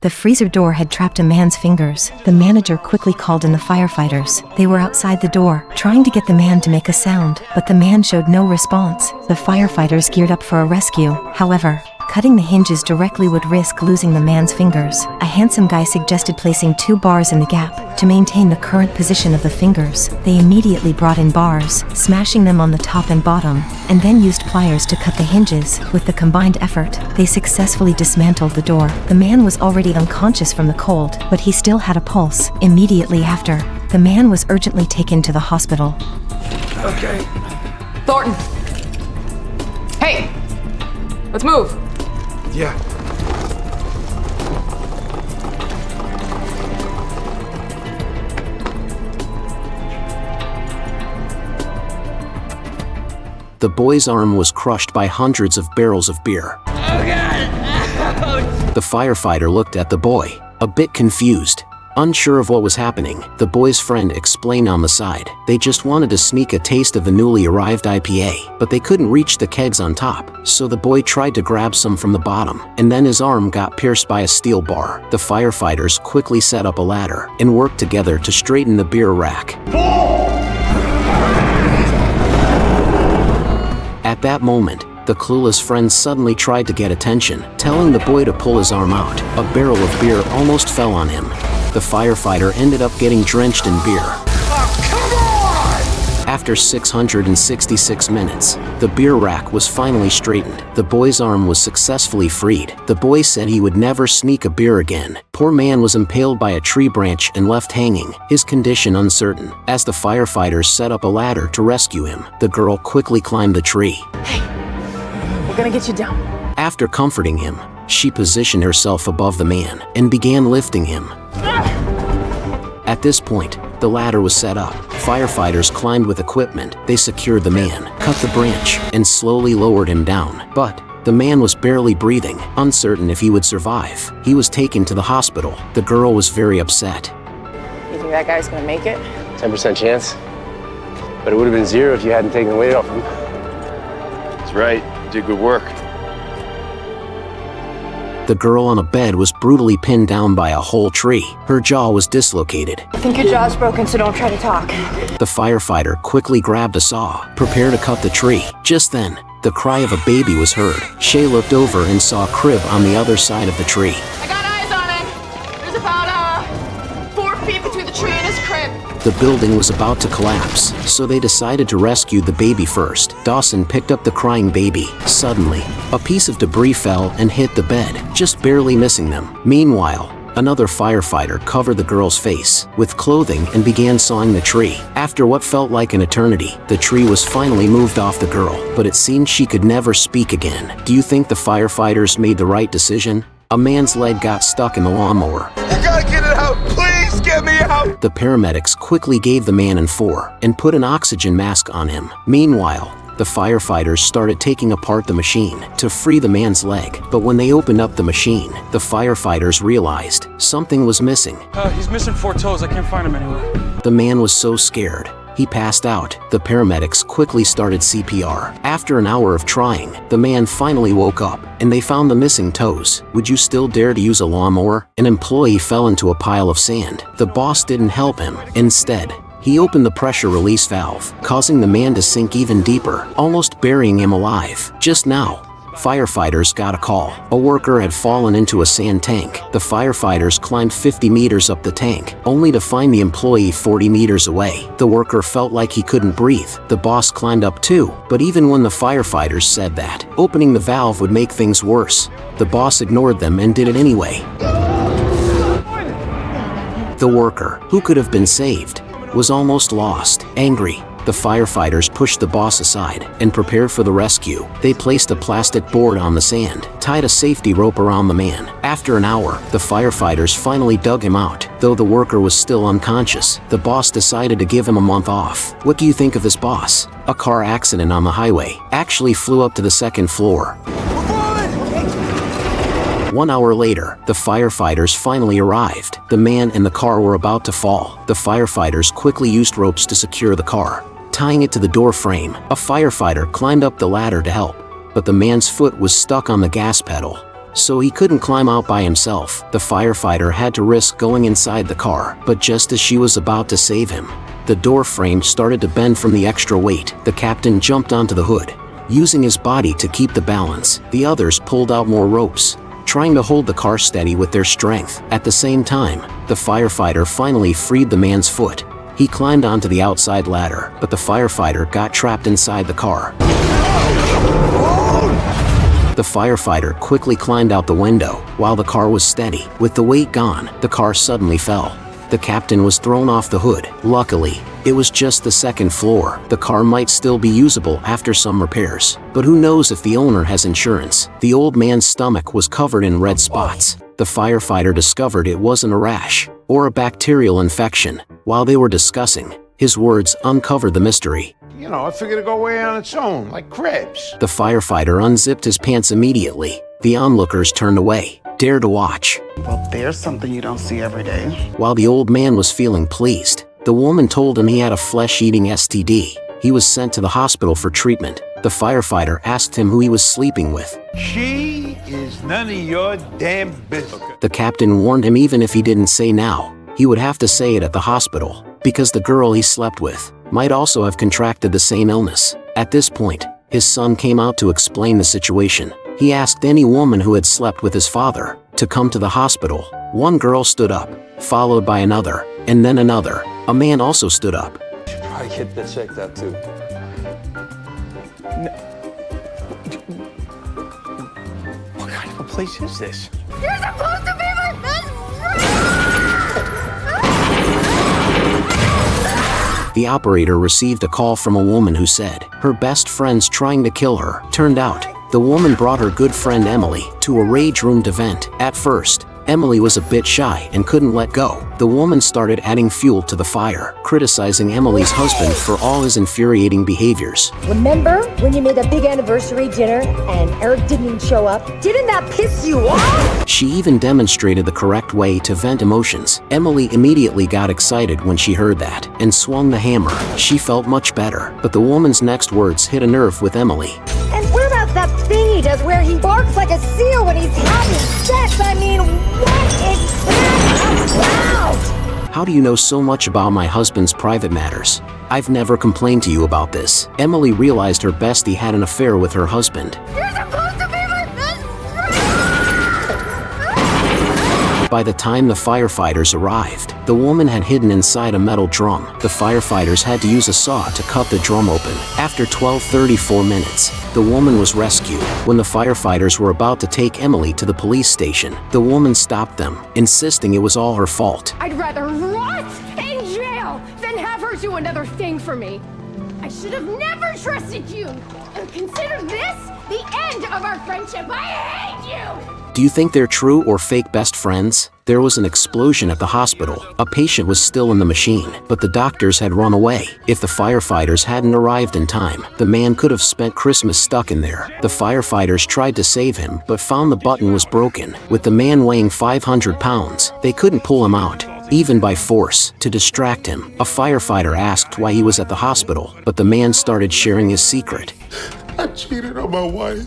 The freezer door had trapped a man's fingers. The manager quickly called in the firefighters. They were outside the door, trying to get the man to make a sound, but the man showed no response. The firefighters geared up for a rescue. However, cutting the hinges directly would risk losing the man's fingers. A handsome guy suggested placing 2 bars in the gap to maintain the current position of the fingers. They immediately brought in bars, smashing them on the top and bottom, and then used pliers to cut the hinges. With the combined effort, they successfully dismantled the door. The man was already unconscious from the cold, but he still had a pulse. Immediately after, the man was urgently taken to the hospital. Okay. Thornton! Hey! Let's move! Yeah. The boy's arm was crushed by hundreds of barrels of beer. Oh God! The firefighter looked at the boy, a bit confused. Unsure of what was happening, the boy's friend explained on the side. They just wanted to sneak a taste of the newly arrived IPA, but they couldn't reach the kegs on top, so the boy tried to grab some from the bottom, and then his arm got pierced by a steel bar. The firefighters quickly set up a ladder and worked together to straighten the beer rack. At that moment, the clueless friend suddenly tried to get attention, telling the boy to pull his arm out. A barrel of beer almost fell on him. The firefighter ended up getting drenched in beer. Oh, come on! After 666 minutes, the beer rack was finally straightened. The boy's arm was successfully freed. The boy said he would never sneak a beer again. Poor man was impaled by a tree branch and left hanging, his condition uncertain. As the firefighters set up a ladder to rescue him, the girl quickly climbed the tree. Hey, we're gonna get you down. After comforting him, she positioned herself above the man and began lifting him. At this point, the ladder was set up. Firefighters climbed with equipment. They secured the man, cut the branch, and slowly lowered him down. But the man was barely breathing, uncertain if he would survive. He was taken to the hospital. The girl was very upset. You think that guy's gonna make it? 10% chance. But it would have been 0 if you hadn't taken the weight off him. That's right. You did good work. The girl on a bed was brutally pinned down by a whole tree. Her jaw was dislocated. I think your jaw's broken, so don't try to talk. The firefighter quickly grabbed a saw, prepared to cut the tree. Just then, the cry of a baby was heard. Shay looked over and saw a crib on the other side of the tree. I got eyes on it. There's about 4 feet between the tree and his crib. The building was about to collapse, so they decided to rescue the baby first. Dawson picked up the crying baby. Suddenly, a piece of debris fell and hit the bed, just barely missing them. Meanwhile, another firefighter covered the girl's face with clothing and began sawing the tree. After what felt like an eternity, the tree was finally moved off the girl, but it seemed she could never speak again. Do you think the firefighters made the right decision? A man's leg got stuck in the lawnmower. You gotta get it out! Please get me out! The paramedics quickly gave the man N4 and put an oxygen mask on him. Meanwhile, the firefighters started taking apart the machine to free the man's leg. But when they opened up the machine, the firefighters realized something was missing. He's missing 4 toes. I can't find him anywhere. The man was so scared, he passed out. The paramedics quickly started CPR. After an hour of trying, the man finally woke up, and they found the missing toes. Would you still dare to use a lawnmower? An employee fell into a pile of sand. The boss didn't help him. Instead, he opened the pressure release valve, causing the man to sink even deeper, almost burying him alive. Just now, firefighters got a call. A worker had fallen into a sand tank. The firefighters climbed 50 meters up the tank, only to find the employee 40 meters away. The worker felt like he couldn't breathe. The boss climbed up too, but even when the firefighters said that opening the valve would make things worse, the boss ignored them and did it anyway. The worker, who could have been saved, was almost lost. Angry, the firefighters pushed the boss aside and prepared for the rescue. They placed a plastic board on the sand, tied a safety rope around the man. After an hour, the firefighters finally dug him out. Though the worker was still unconscious, the boss decided to give him a month off. What do you think of this boss? A car accident on the highway actually flew up to the 2nd floor. 1 hour later, the firefighters finally arrived. The man and the car were about to fall. The firefighters quickly used ropes to secure the car, tying it to the door frame. A firefighter climbed up the ladder to help, but the man's foot was stuck on the gas pedal. so he couldn't climb out by himself. The firefighter had to risk going inside the car, but just as she was about to save him, the door frame started to bend from the extra weight. The captain jumped onto the hood. Using his body to keep the balance, the others pulled out more ropes, trying to hold the car steady with their strength. At the same time, the firefighter finally freed the man's foot. He climbed onto the outside ladder, but the firefighter got trapped inside the car. The firefighter quickly climbed out the window. While the car was steady, with the weight gone, the car suddenly fell. The captain was thrown off the hood. Luckily, it was just the second floor. The car might still be usable after some repairs, but who knows if the owner has insurance. The old man's stomach was covered in red spots. The firefighter discovered it wasn't a rash or a bacterial infection. While they were discussing, his words uncovered the mystery. You know, I figured it'd go away on its own, like crabs. The firefighter unzipped his pants immediately. The onlookers turned away. Dare to watch. Well, there's something you don't see every day. While the old man was feeling pleased, the woman told him he had a flesh-eating STD. He was sent to the hospital for treatment. The firefighter asked him who he was sleeping with. She is none of your damn business. The captain warned him even if he didn't say now, he would have to say it at the hospital, because the girl he slept with might also have contracted the same illness. At this point, his son came out to explain the situation. He asked any woman who had slept with his father to come to the hospital. One girl stood up, followed by another, and then another. A man also stood up. Should probably get that checked out too. What kind of a place is this? You're supposed to be my best friend! The operator received a call from a woman who said her best friend's trying to kill her. Turned out, the woman brought her good friend Emily to a rage room to vent. At first, Emily was a bit shy and couldn't let go. The woman started adding fuel to the fire, criticizing Emily's husband for all his infuriating behaviors. Remember when you made a big anniversary dinner and Eric didn't even show up? Didn't that piss you off? She even demonstrated the correct way to vent emotions. Emily immediately got excited when she heard that and swung the hammer. She felt much better, but the woman's next words hit a nerve with Emily. And what about that thing he does where he barks like a seal when he's having sex? I mean, what is that about? How do you know so much about my husband's private matters? I've never complained to you about this. Emily realized her bestie had an affair with her husband. You're supposed to be my best friend! By the time the firefighters arrived, the woman had hidden inside a metal drum. The firefighters had to use a saw to cut the drum open. After 34 minutes, the woman was rescued. When the firefighters were about to take Emily to the police station, the woman stopped them, insisting it was all her fault. I'd rather rot in jail than have her do another thing for me. I should have never trusted you. And consider this the end of our friendship. I hate you! Do you think they're true or fake best friends? There was an explosion at the hospital. A patient was still in the machine, but the doctors had run away. If the firefighters hadn't arrived in time, the man could have spent Christmas stuck in there. The firefighters tried to save him, but found the button was broken. With the man weighing 500 pounds, they couldn't pull him out, even by force. To distract him, a firefighter asked why he was at the hospital, but the man started sharing his secret. I cheated on my wife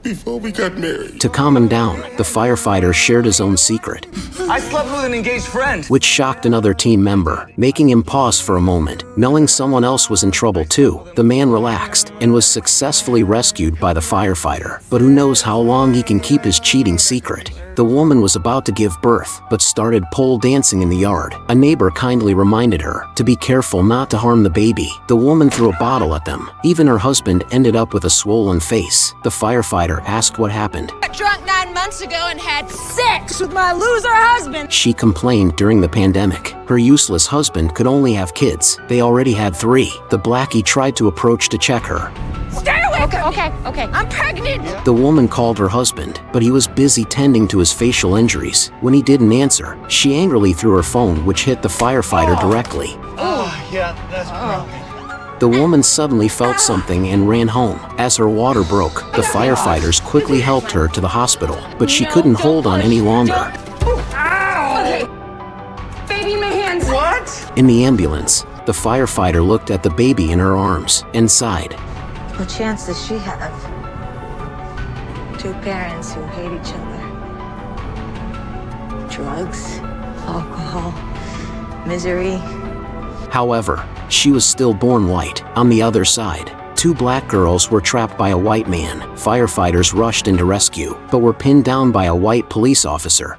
before we got married. To calm him down, the firefighter shared his own secret. I slept with an engaged friend. Which shocked another team member, making him pause for a moment. Knowing someone else was in trouble too, the man relaxed and was successfully rescued by the firefighter. But who knows how long he can keep his cheating secret. The woman was about to give birth, but started pole dancing in the yard. A neighbor kindly reminded her to be careful not to harm the baby. The woman threw a bottle at them. Even her husband ended up with a swollen face. The firefighter asked what happened. I got drunk 9 months ago and had sex with my loser husband. She complained during the pandemic. Her useless husband could only have kids. They already had 3. The blackie tried to approach to check her. Stay away from me. Okay. I'm pregnant. The woman called her husband, but he was busy tending to his facial injuries. When he didn't answer, she angrily threw her phone, which hit the firefighter directly. Yeah, that's broken. The woman suddenly felt something and ran home. As her water broke, the firefighters quickly helped her to the hospital, but she couldn't hold on any longer. Okay. Baby in my hands. What? In the ambulance, the firefighter looked at the baby in her arms and sighed. What chance does she have? Two parents who hate each other. Drugs, alcohol, misery. However, she was still born white. On the other side, two black girls were trapped by a white man. Firefighters rushed in to rescue, but were pinned down by a white police officer.